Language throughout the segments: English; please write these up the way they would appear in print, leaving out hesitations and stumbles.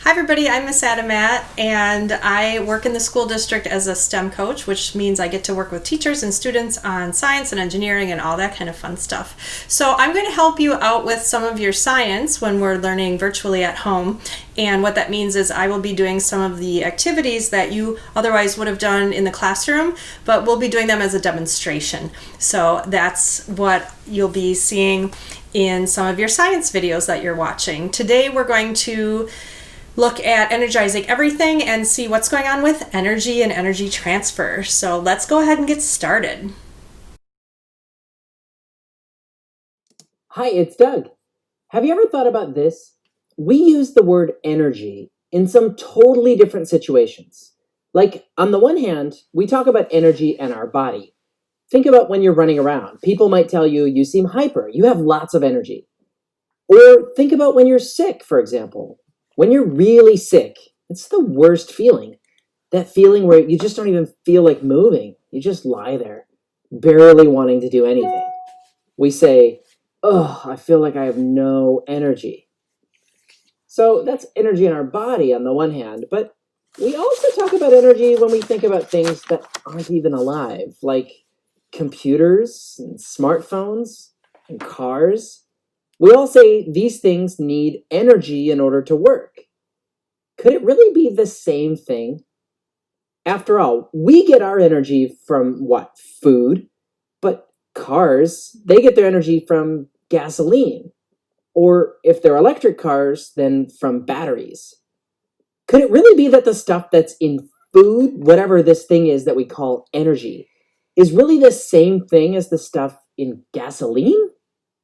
Hi everybody, I'm Miss Adamat and I work in the school district as a STEM coach, which means I get to work with teachers and students on science and engineering and all that kind of fun stuff. So I'm going to help you out with some of your science when we're learning virtually at home. And what that means is I will be doing some of the activities that you otherwise would have done in the classroom, but we'll be doing them as a demonstration. So that's what you'll be seeing in some of your science videos that you're watching. Today we're going to look at energizing everything and see what's going on with energy and energy transfer. So let's go ahead and get started. Hi, it's Doug. Have you ever thought about this? We use the word energy in some totally different situations. Like, on the one hand, we talk about energy and our body. Think about when you're running around. People might tell you, you seem hyper, you have lots of energy. Or think about when you're sick, for example. When you're really sick, it's the worst feeling. That feeling where you just don't even feel like moving. You just lie there, barely wanting to do anything. We say, oh, I feel like I have no energy. So that's energy in our body on the one hand, but we also talk about energy when we think about things that aren't even alive, like computers and smartphones and cars. We all say these things need energy in order to work. Could it really be the same thing? After all, we get our energy from what? Food. But cars, they get their energy from gasoline. Or if they're electric cars, then from batteries. Could it really be that the stuff that's in food, whatever this thing is that we call energy, is really the same thing as the stuff in gasoline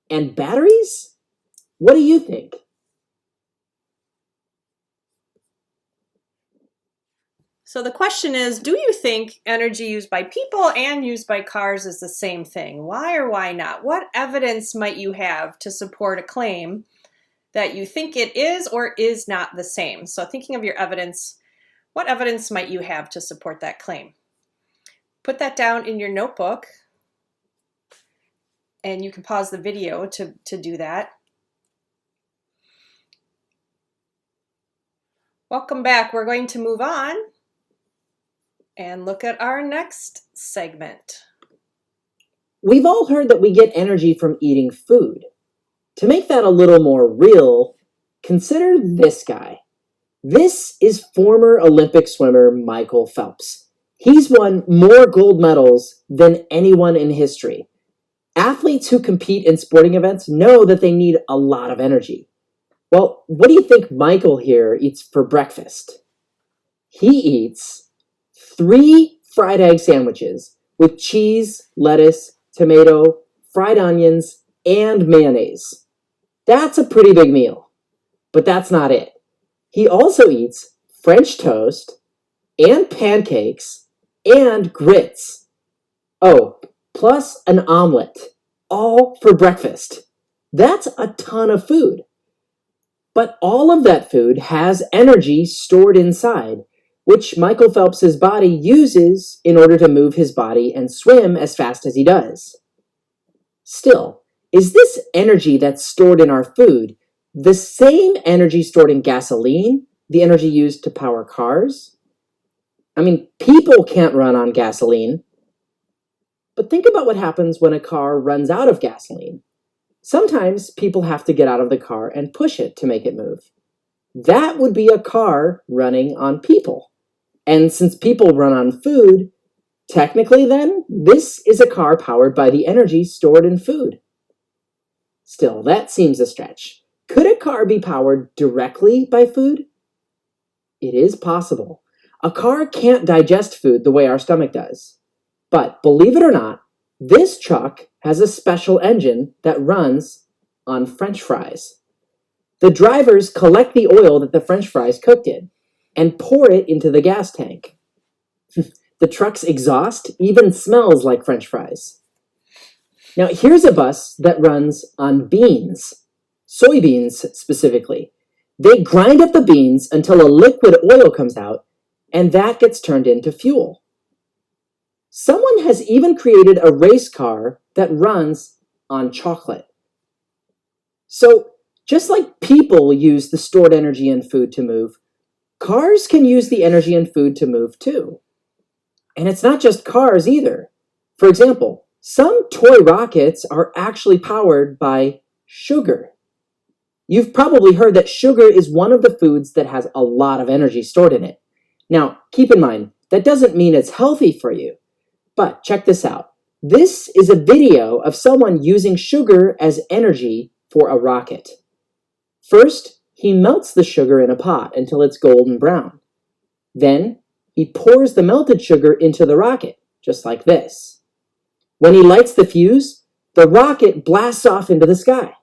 and batteries? What do you think? So the question is, do you think energy used by people and used by cars is the same thing? Why or why not? What evidence might you have to support a claim that you think it is or is not the same? So thinking of your evidence, what evidence might you have to support that claim? Put that down in your notebook, and you can pause the video to do that. Welcome back. We're going to move on and look at our next segment. We've all heard that we get energy from eating food. To make that a little more real, consider this guy. This is former Olympic swimmer Michael Phelps. He's won more gold medals than anyone in history. Athletes who compete in sporting events know that they need a lot of energy. Well, what do you think Michael here eats for breakfast? He eats 3 fried egg sandwiches with cheese, lettuce, tomato, fried onions, and mayonnaise. That's a pretty big meal. But that's not it. He also eats French toast and pancakes and grits. Oh, plus an omelet, all for breakfast. That's a ton of food. But all of that food has energy stored inside, which Michael Phelps' body uses in order to move his body and swim as fast as he does. Still, is this energy that's stored in our food the same energy stored in gasoline, the energy used to power cars? I mean, people can't run on gasoline. But think about what happens when a car runs out of gasoline. Sometimes people have to get out of the car and push it to make it move. That would be a car running on people. And since people run on food, technically then, this is a car powered by the energy stored in food. Still, that seems a stretch. Could a car be powered directly by food? It is possible. A car can't digest food the way our stomach does. But believe it or not, this truck has a special engine that runs on French fries. The drivers collect the oil that the French fries cooked in and pour it into the gas tank. The truck's exhaust even smells like French fries. Now here's a bus that runs on beans, soybeans specifically. They grind up the beans until a liquid oil comes out, and that gets turned into fuel. Someone has even created a race car that runs on chocolate. So, just like people use the stored energy in food to move, Cars can use the energy in food to move too. And it's not just cars either. For example, some toy rockets are actually powered by sugar. You've probably heard that sugar is one of the foods that has a lot of energy stored in it. Now, keep in mind, that doesn't mean it's healthy for you. But check this out. This is a video of someone using sugar as energy for a rocket. First, he melts the sugar in a pot until it's golden brown. Then, he pours the melted sugar into the rocket, just like this. When he lights the fuse, the rocket blasts off into the sky.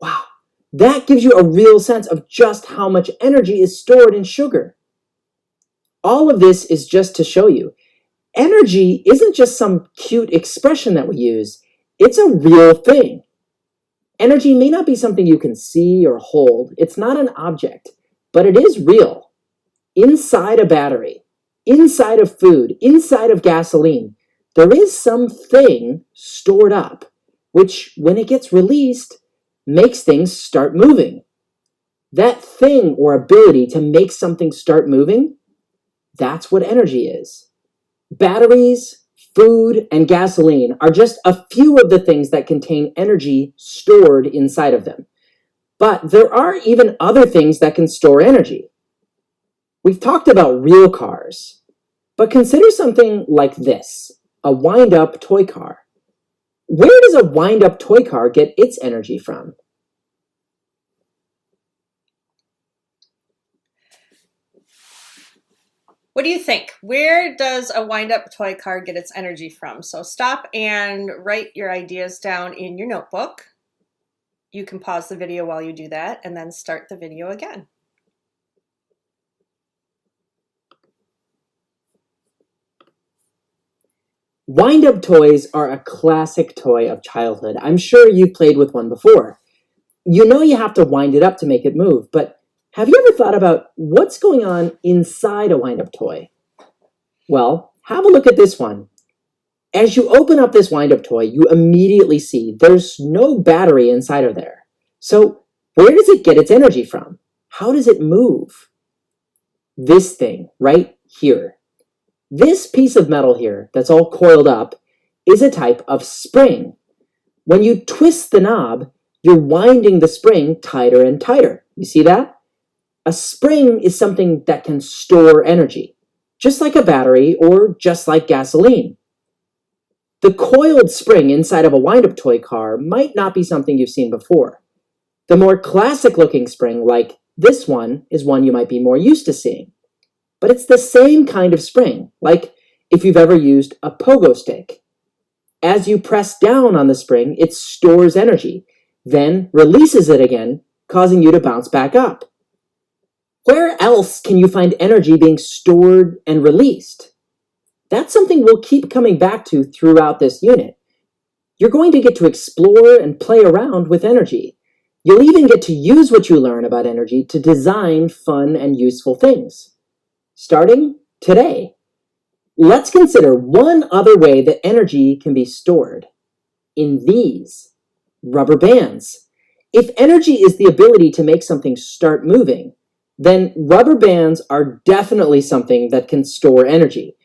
Wow, that gives you a real sense of just how much energy is stored in sugar. All of this is just to show you, energy isn't just some cute expression that we use, it's a real thing. Energy may not be something you can see or hold, it's not an object, but it is real. Inside a battery, inside of food, inside of gasoline, there is something stored up, which when it gets released, makes things start moving. That thing or ability to make something start moving, that's what energy is. Batteries, food, and gasoline are just a few of the things that contain energy stored inside of them. But there are even other things that can store energy. We've talked about real cars, but consider something like this, a wind-up toy car. Where does a wind-up toy car get its energy from? What do you think? Where does a wind-up toy car get its energy from? So stop and write your ideas down in your notebook. You can pause the video while you do that and then start the video again. Wind-up toys are a classic toy of childhood. I'm sure you've played with one before. You know you have to wind it up to make it move, but have you ever thought about what's going on inside a wind-up toy? Well, have a look at this one. As you open up this wind-up toy, you immediately see there's no battery inside of there. So where does it get its energy from? How does it move? This thing right here. This piece of metal here that's all coiled up is a type of spring. When you twist the knob, you're winding the spring tighter and tighter. You see that? A spring is something that can store energy, just like a battery or just like gasoline. The coiled spring inside of a wind-up toy car might not be something you've seen before. The more classic-looking spring, like this one, is one you might be more used to seeing. But it's the same kind of spring, like if you've ever used a pogo stick. As you press down on the spring, it stores energy, then releases it again, causing you to bounce back up. Where else can you find energy being stored and released? That's something we'll keep coming back to throughout this unit. You're going to get to explore and play around with energy. You'll even get to use what you learn about energy to design fun and useful things. Starting today. Let's consider one other way that energy can be stored. In these rubber bands. If energy is the ability to make something start moving, then rubber bands are definitely something that can store energy.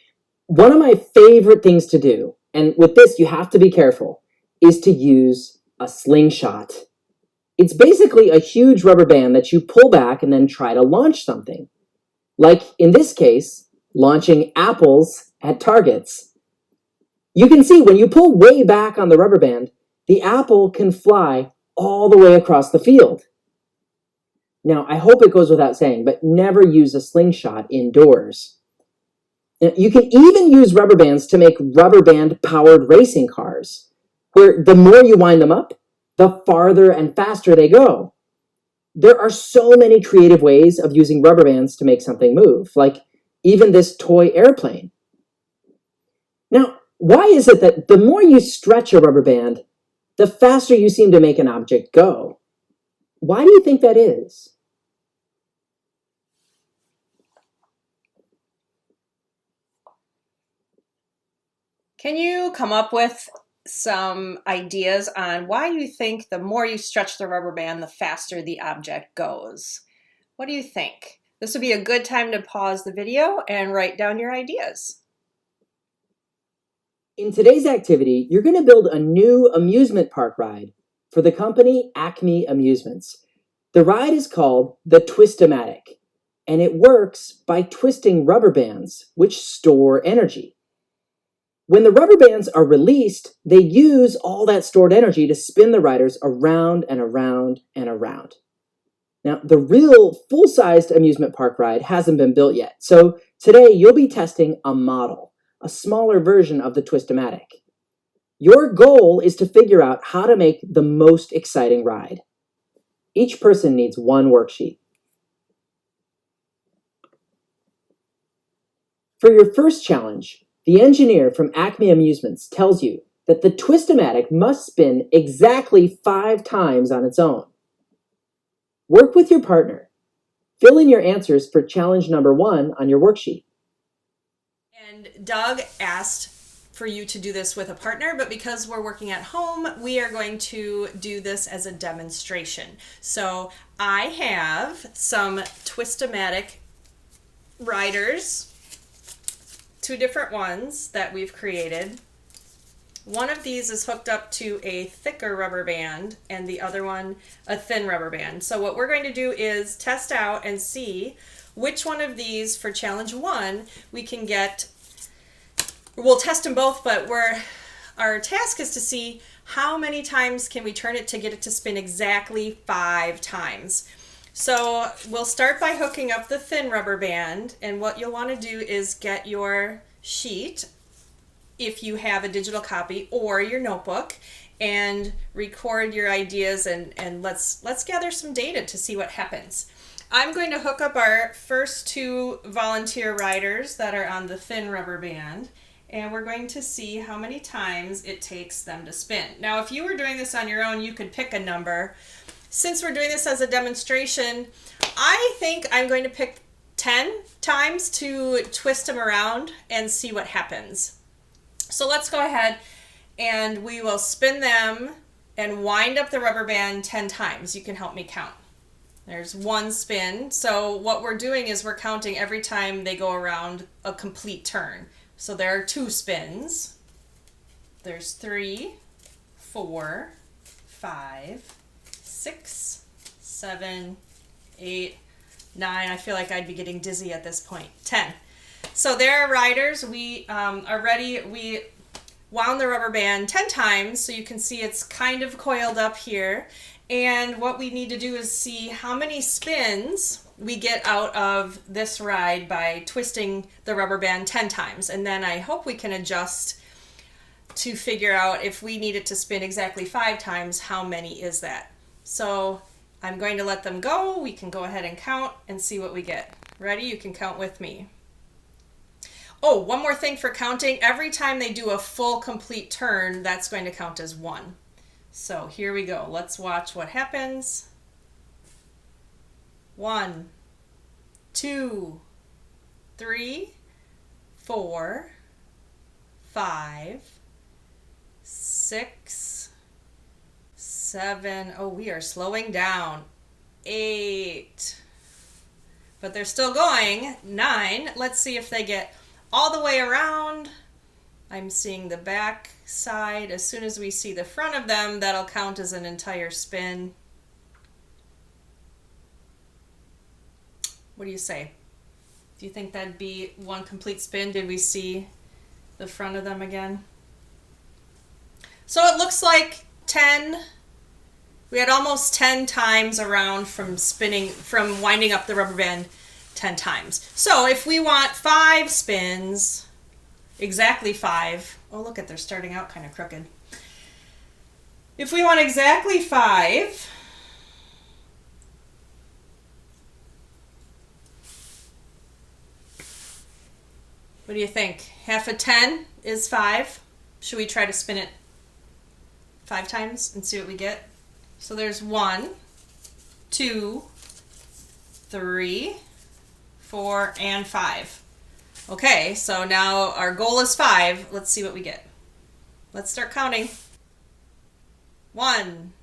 One of my favorite things to do, and with this you have to be careful, is to use a slingshot. It's basically a huge rubber band that you pull back and then try to launch something. Like in this case, launching apples at targets. You can see when you pull way back on the rubber band, the apple can fly all the way across the field. Now, I hope it goes without saying, but never use a slingshot indoors. You can even use rubber bands to make rubber band-powered racing cars, where the more you wind them up, the farther and faster they go. There are so many creative ways of using rubber bands to make something move, like even this toy airplane. Now, why is it that the more you stretch a rubber band, the faster you seem to make an object go? Why do you think that is? Can you come up with some ideas on why you think the more you stretch the rubber band, the faster the object goes? What do you think? This would be a good time to pause the video and write down your ideas. In today's activity, you're going to build a new amusement park ride for the company Acme Amusements. The ride is called the Twist-O-Matic, and it works by twisting rubber bands, which store energy. When the rubber bands are released, they use all that stored energy to spin the riders around and around and around. Now, the real full-sized amusement park ride hasn't been built yet, so today you'll be testing a model, a smaller version of the Twist-O-Matic. Your goal is to figure out how to make the most exciting ride. Each person needs one worksheet. For your first challenge, the engineer from Acme Amusements tells you that the Twist-O-Matic must spin exactly 5 times on its own. Work with your partner. Fill in your answers for challenge number 1 on your worksheet. And Doug asked for you to do this with a partner, but because we're working at home, we are going to do this as a demonstration. So I have some Twist-O-Matic riders, 2 different ones that we've created. One of these is hooked up to a thicker rubber band and the other one a thin rubber band. So what we're going to do is test out and see which one of these for challenge 1 we can get. We'll test them both, but our task is to see how many times can we turn it to get it to spin exactly 5 times. So we'll start by hooking up the thin rubber band, and what you'll want to do is get your sheet, if you have a digital copy, or your notebook, and record your ideas, and let's gather some data to see what happens. I'm going to hook up our first 2 volunteer riders that are on the thin rubber band, and we're going to see how many times it takes them to spin. Now, if you were doing this on your own, you could pick a number. Since we're doing this as a demonstration, I think I'm going to pick 10 times to twist them around and see what happens. So let's go ahead and we will spin them and wind up the rubber band 10 times. You can help me count. There's 1 spin. So what we're doing is we're counting every time they go around a complete turn. So there are 2 spins. There's 3, 4, 5, 6, 7, 8, 9. I feel like I'd be getting dizzy at this point. 10. So there are riders. We are ready. We wound the rubber band 10 times, so you can see it's kind of coiled up here. And what we need to do is see how many spins we get out of this ride by twisting the rubber band 10 times. And then I hope we can adjust to figure out if we need it to spin exactly 5 times, how many is that? So I'm going to let them go. We can go ahead and count and see what we get. Ready? You can count with me. Oh, one more thing for counting. Every time they do a full complete turn, that's going to count as 1. So here we go. Let's watch what happens. 1, 2, 3, 4, 5, 6, 7. Oh, we are slowing down. 8. But they're still going. 9. Let's see if they get all the way around. I'm seeing the back side. As soon as we see the front of them, that'll count as an entire spin. What do you say? Do you think that'd be 1 complete spin? Did we see the front of them again? So it looks like 10. We had almost 10 times around from winding up the rubber band 10 times. So if we want 5 spins, exactly 5. Oh, look at, they're starting out kind of crooked. If we want exactly 5, what do you think? Half of 10 is 5. Should we try to spin it 5 times and see what we get? So there's 1, 2, 3, 4, and 5. Okay, so now our goal is 5. Let's see what we get. Let's start counting. 1,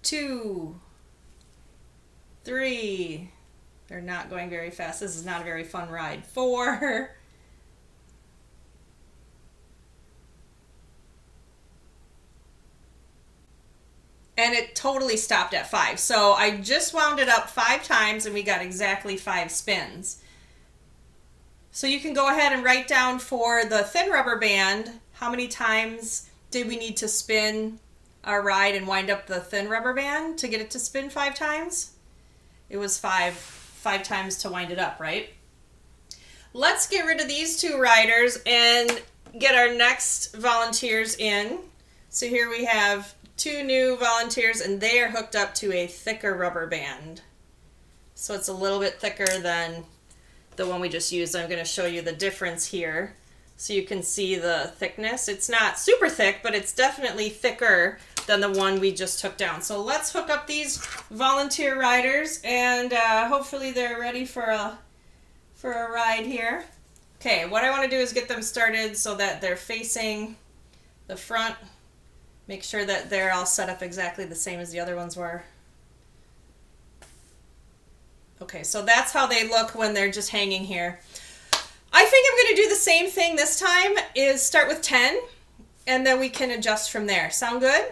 2, 3, They're not going very fast. This is not a very fun ride. 4. And it totally stopped at 5. So I just wound it up 5 times and we got exactly 5 spins. So you can go ahead and write down for the thin rubber band, how many times did we need to spin our ride and wind up the thin rubber band to get it to spin 5 times? It was 5 times to wind it up, right? Let's get rid of these 2 riders and get our next volunteers in. So here we have 2 new volunteers and they are hooked up to a thicker rubber band. So it's a little bit thicker than the one we just used. I'm going to show you the difference here so you can see the thickness. It's not super thick, but it's definitely thicker than the one we just took down. So let's hook up these volunteer riders and hopefully they're ready for a ride here. Okay, what I want to do is get them started so that they're facing the front. Make sure that they're all set up exactly the same as the other ones were. Okay, so that's how they look when they're just hanging here. I think I'm going to do the same thing this time, is start with 10, and then we can adjust from there. Sound good?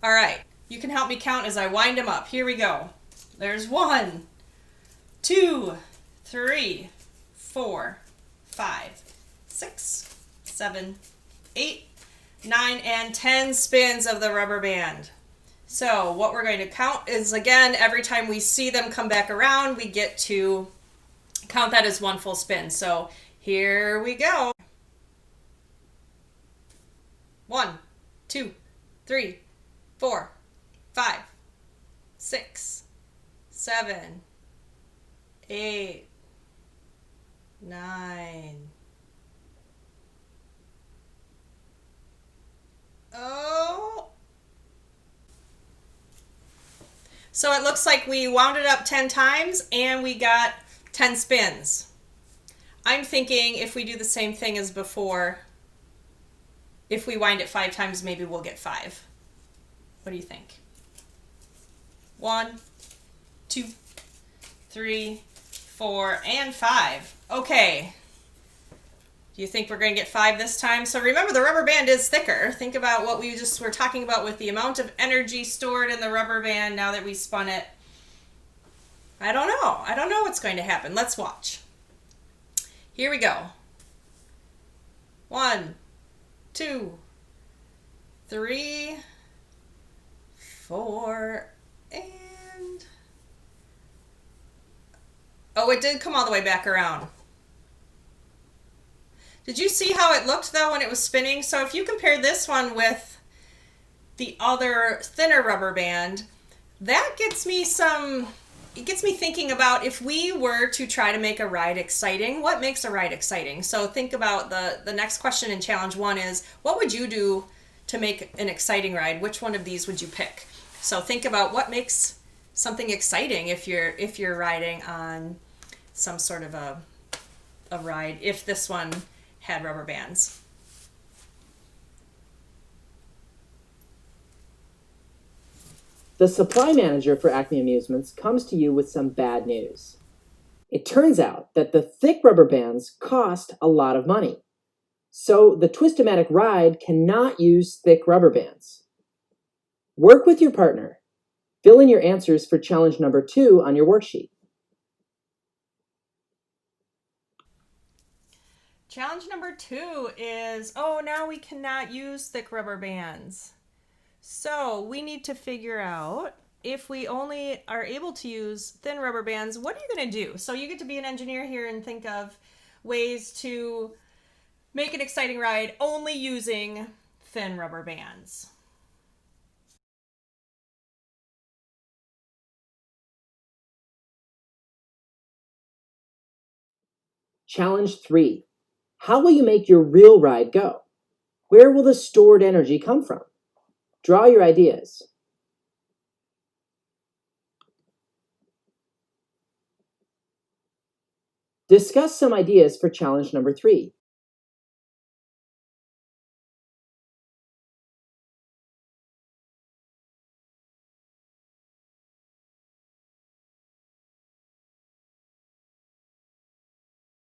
All right, you can help me count as I wind them up. Here we go. There's 1, 2, 3, 4, 5, 6, 7, 8, 9, and 10 spins of the rubber band. So what we're going to count is, again, every time we see them come back around, we get to count that as 1 full spin. So here we go. 1, 2, 3, 4, 5, 6, 7, 8, 9. Oh. So it looks like we wound it up 10 times and we got 10 spins. I'm thinking if we do the same thing as before, if we wind it 5 times, maybe we'll get 5. What do you think? 1, 2, 3, 4, and 5. Okay. Do you think we're going to get 5 this time? So remember, the rubber band is thicker. Think about what we just were talking about with the amount of energy stored in the rubber band now that we spun it. I don't know. I don't know what's going to happen. Let's watch. Here we go. 1, 2, 3, 4, and... Oh, it did come all the way back around. Did you see how it looked, though, when it was spinning? So if you compare this one with the other thinner rubber band, that gets me thinking about if we were to try to make a ride exciting, what makes a ride exciting? So think about the next question in challenge 1 is, what would you do to make an exciting ride? Which one of these would you pick? So think about what makes something exciting if you're riding on some sort of a ride, if this one had rubber bands. The supply manager for Acme Amusements comes to you with some bad news. It turns out that the thick rubber bands cost a lot of money. So the Twist-O-Matic ride cannot use thick rubber bands. Work with your partner. Fill in your answers for challenge number 2 on your worksheet. Challenge number 2 is, now we cannot use thick rubber bands. So we need to figure out, if we only are able to use thin rubber bands, what are you going to do? So you get to be an engineer here and think of ways to make an exciting ride only using thin rubber bands. Challenge 3. How will you make your real ride go? Where will the stored energy come from? Draw your ideas. Discuss some ideas for challenge number 3.